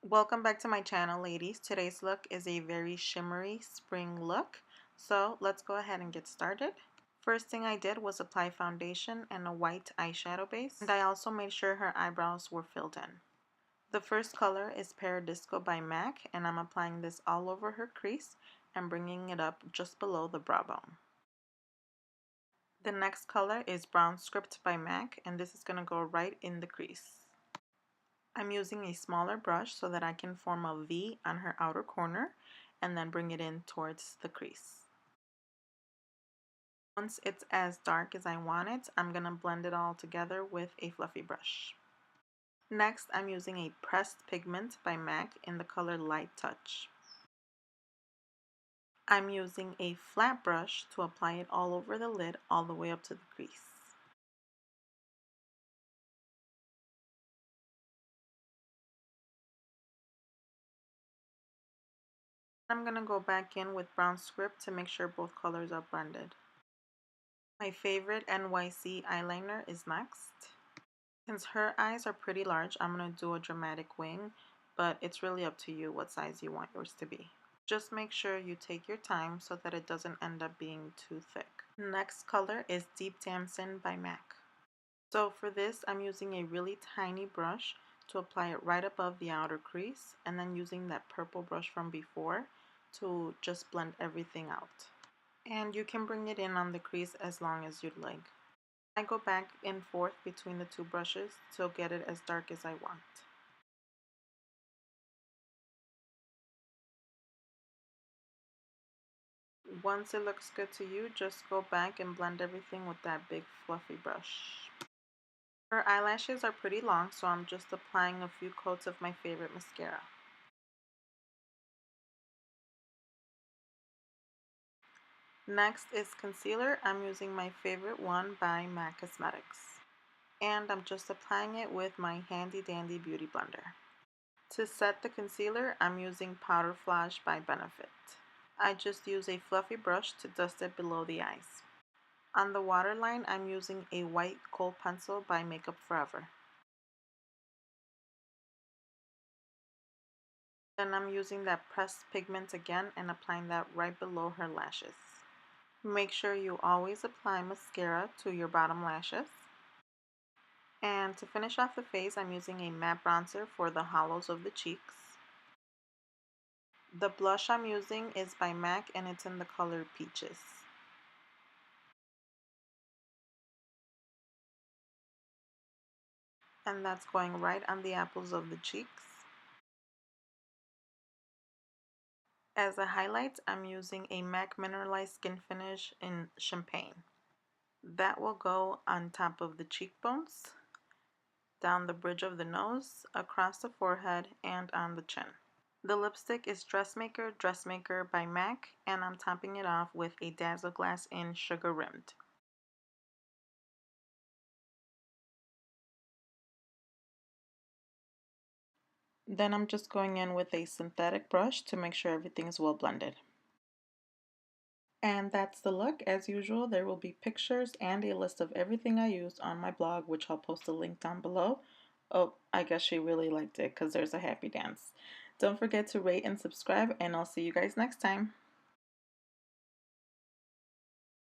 Welcome back to my channel, ladies. Today's look is a very shimmery spring look. So let's go ahead and get started. First thing I did was apply foundation and a white eyeshadow base. And I also made sure her eyebrows were filled in. The first color is Paradisco by MAC, and I'm applying this all over her crease and bringing it up just below the brow bone. The next color is Brown Script by MAC, and this is going to go right in the crease. I'm using a smaller brush so that I can form a V on her outer corner and then bring it in towards the crease. Once it's as dark as I want it, I'm going to blend it all together with a fluffy brush. Next, I'm using a pressed pigment by MAC in the color Light Touch. I'm using a flat brush to apply it all over the lid all the way up to the crease. I'm going to go back in with Brown Script to make sure both colors are blended. My favorite NYC eyeliner is next. Since her eyes are pretty large, I'm going to do a dramatic wing, but it's really up to you what size you want yours to be. Just make sure you take your time so that it doesn't end up being too thick. Next color is Deep Damson by MAC. So for this, I'm using a really tiny brush to apply it right above the outer crease, and then using that purple brush from before to just blend everything out. And you can bring it in on the crease as long as you'd like. I go back and forth between the two brushes to get it as dark as I want. Once it looks good to you, just go back and blend everything with that big fluffy brush. Her eyelashes are pretty long, so I'm just applying a few coats of my favorite mascara. Next is concealer. I'm using my favorite one by MAC Cosmetics. And I'm just applying it with my handy dandy beauty blender. To set the concealer, I'm using Powder Flash by Benefit. I just use a fluffy brush to dust it below the eyes. On the waterline, I'm using a white kohl pencil by Makeup Forever. Then I'm using that pressed pigment again and applying that right below her lashes. Make sure you always apply mascara to your bottom lashes. And to finish off the face, I'm using a matte bronzer for the hollows of the cheeks. The blush I'm using is by MAC and it's in the color Peaches. And that's going right on the apples of the cheeks. As a highlight, I'm using a MAC Mineralized Skin Finish in Champagne. That will go on top of the cheekbones, down the bridge of the nose, across the forehead, and on the chin. The lipstick is Dressmaker by MAC, and I'm topping it off with a Dazzle Glass in Sugar Rimmed. Then I'm just going in with a synthetic brush to make sure everything is well blended. And that's the look. As usual, there will be pictures and a list of everything I used on my blog, which I'll post a link down below. Oh, I guess she really liked it because there's a happy dance. Don't forget to rate and subscribe, and I'll see you guys next time.